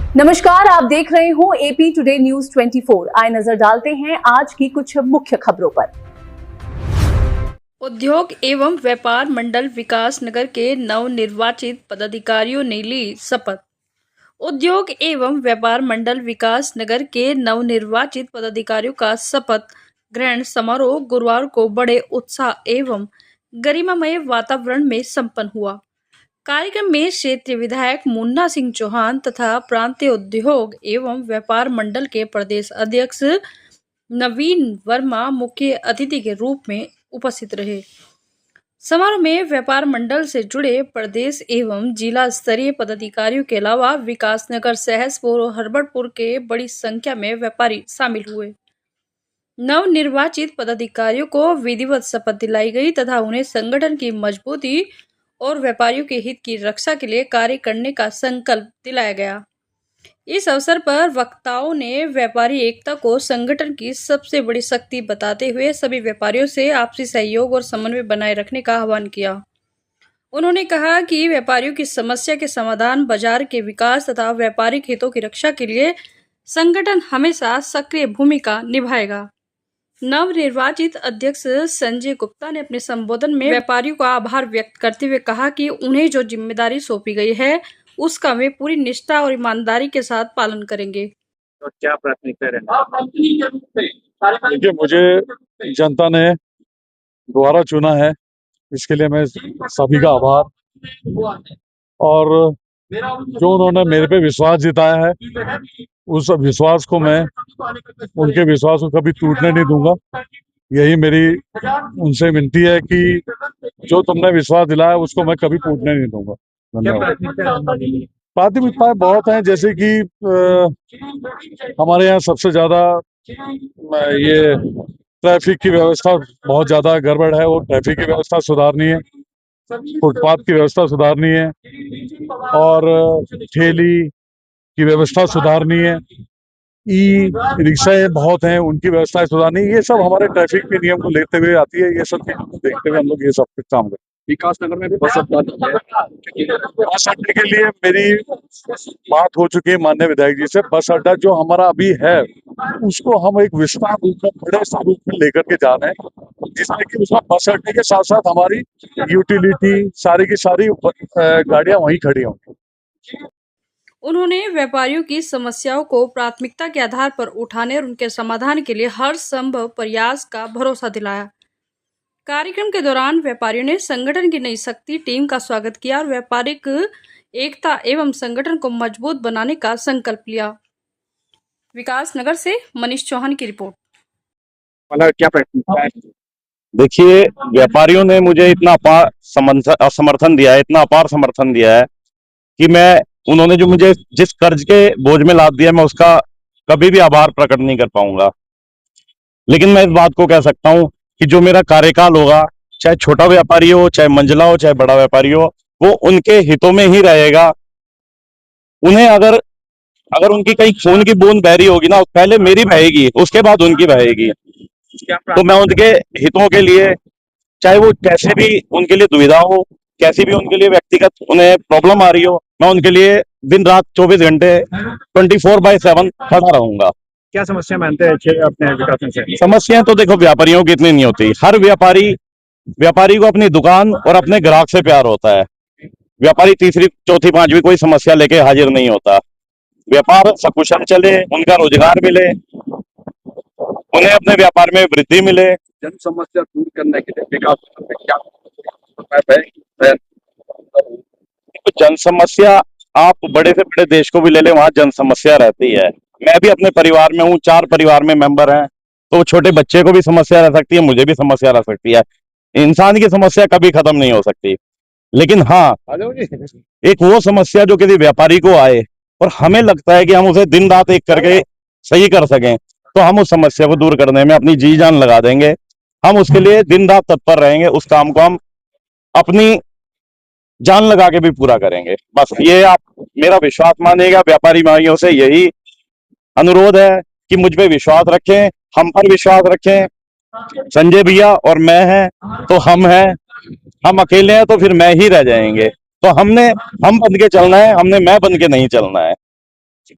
नमस्कार, आप देख रहे हो एपी टुडे न्यूज 24। आए नजर डालते हैं आज की कुछ मुख्य खबरों पर। उद्योग एवं व्यापार मंडल विकास नगर के नवनिर्वाचित पदाधिकारियों ने ली शपथ। उद्योग एवं व्यापार मंडल विकास नगर के नवनिर्वाचित पदाधिकारियों का शपथ ग्रहण समारोह गुरुवार को बड़े उत्साह एवं गरिमामय वातावरण में संपन्न हुआ। कार्यक्रम में क्षेत्रीय विधायक मुन्ना सिंह चौहान तथा प्रांतीय उद्योग एवं व्यापार मंडल के प्रदेश अध्यक्ष नवीन वर्मा मुख्य अतिथि के रूप में उपस्थित रहे। समारोह में व्यापार मंडल से जुड़े प्रदेश एवं जिला स्तरीय पदाधिकारियों के अलावा विकासनगर, सहसपुर और हरबरपुर के बड़ी संख्या में व्यापारी शामिल हुए। नवनिर्वाचित पदाधिकारियों को विधिवत शपथ दिलाई गई तथा उन्हें संगठन की मजबूती और व्यापारियों के हित की रक्षा के लिए कार्य करने का संकल्प दिलाया गया। इस अवसर पर वक्ताओं ने व्यापारी एकता को संगठन की सबसे बड़ी शक्ति बताते हुए सभी व्यापारियों से आपसी सहयोग और समन्वय बनाए रखने का आह्वान किया। उन्होंने कहा कि व्यापारियों की समस्या के समाधान, बाजार के विकास तथा व्यापारिक हितों की रक्षा के लिए संगठन हमेशा सक्रिय भूमिका निभाएगा। नवनिर्वाचित अध्यक्ष संजय गुप्ता ने अपने संबोधन में व्यापारियों का आभार व्यक्त करते हुए कहा कि उन्हें जो जिम्मेदारी सौंपी गई है उसका वे पूरी निष्ठा और ईमानदारी के साथ पालन करेंगे। तो क्या प्राथमिकता रहेगी? देखिए, मुझे जनता ने दोबारा चुना है, इसके लिए मैं सभी का आभार, और जो उन्होंने मेरे पे विश्वास जताया है उस विश्वास को मैं उनके विश्वास को कभी टूटने नहीं दूंगा। यही मेरी उनसे विनती है कि जो तुमने विश्वास दिलाया उसको मैं कभी टूटने नहीं दूंगा। धन्यवाद। प्राथमिकताएं बहुत हैं, जैसे कि हमारे यहाँ सबसे ज्यादा ये ट्रैफिक की व्यवस्था बहुत ज्यादा गड़बड़ है, वो ट्रैफिक की व्यवस्था सुधारनी है, फुटपाथ की व्यवस्था सुधारनी है और ठेली की व्यवस्था सुधारनी है, ई रिक्शाएं बहुत हैं उनकी व्यवस्था सुधारनी है। ये सब हमारे ट्रैफिक के नियम को लेते हुए आती है। ये सब देखते हुए हम लोग ये सब कुछ काम करते हैं। विकास नगर में भी बस अड्डा बस अड्डे के लिए मेरी बात हो चुकी है माननीय विधायक जी से। बस अड्डा जो हमारा अभी है उसको हम एक विस्तार रूप में, बड़े से रूप में लेकर के जा रहे हैं, जिसमें कि उसमें बस अड्डे के साथ साथ हमारी यूटिलिटी सारी की सारी गाड़ियां वहीं खड़ी होंगी। उन्होंने व्यापारियों की समस्याओं को प्राथमिकता के आधार पर उठाने और उनके समाधान के लिए हर संभव प्रयास का भरोसा दिलाया। कार्यक्रम के दौरान व्यापारियों ने संगठन की नई शक्ति टीम का स्वागत किया और व्यापारिक एकता एवं संगठन को मजबूत बनाने का संकल्प लिया। विकास नगर से मनीष चौहान की रिपोर्ट। मतलब क्या प्राथमिकता है? देखिए, व्यापारियों ने मुझे इतना अपार समर्थन दिया है, इतना अपार समर्थन दिया है कि उन्होंने जो मुझे जिस कर्ज के बोझ में लाद दिया, मैं उसका कभी भी आभार प्रकट नहीं कर पाऊंगा। लेकिन मैं इस बात को कह सकता हूं कि जो मेरा कार्यकाल होगा, चाहे छोटा व्यापारी हो, चाहे मंझला हो, चाहे बड़ा व्यापारी हो, वो उनके हितों में ही रहेगा। उन्हें अगर उनकी कहीं खून की बूंद बह रही होगी ना, पहले मेरी बहेगी, उसके बाद उनकी बहेगी। तो मैं उनके हितों के लिए, चाहे वो कैसे भी उनके लिए दुविधा हो, कैसी भी उनके लिए व्यक्तिगत उन्हें प्रॉब्लम आ रही हो, मैं उनके लिए दिन रात 24 घंटे 24/7 खड़ा रहूंगा। क्या समस्या मानते हैं अपने विकास में से? समस्याएं तो देखो व्यापारियों की इतनी नहीं होती। हर व्यापारी को अपनी दुकान और अपने ग्राहक से प्यार होता है। व्यापारी तीसरी, चौथी, पांचवी कोई समस्या लेके हाजिर नहीं होता। व्यापार सकुशल चले, उनका रोजगार मिले, उन्हें अपने व्यापार में वृद्धि मिले। जन समस्या दूर करने के लिए विकास में क्या जन समस्या, आप बड़े से बड़े देश को भी ले ले, वहां जन समस्या रहती है। मैं भी अपने परिवार में हूँ, 4 परिवार में मेंबर हैं, तो छोटे बच्चे को भी समस्या रह सकती है, मुझे भी समस्या रह सकती है। इंसान की समस्या कभी खत्म नहीं हो सकती। लेकिन हाँ, एक वो समस्या जो किसी व्यापारी को आए और हमें लगता है कि हम उसे दिन रात एक करके सही कर सकें, तो हम उस समस्या को दूर करने में अपनी जी जान लगा देंगे। हम उसके लिए दिन रात तत्पर रहेंगे, उस काम को हम अपनी जान लगा के भी पूरा करेंगे। बस ये आप मेरा विश्वास मानिएगा। व्यापारी भाइयों से यही अनुरोध है कि मुझ पे विश्वास रखें, हम पर विश्वास रखें। संजय भैया और मैं हैं तो हम हैं, हम अकेले हैं तो फिर मैं ही रह जाएंगे। तो हम बन के चलना है, हमने मैं बन के नहीं चलना है।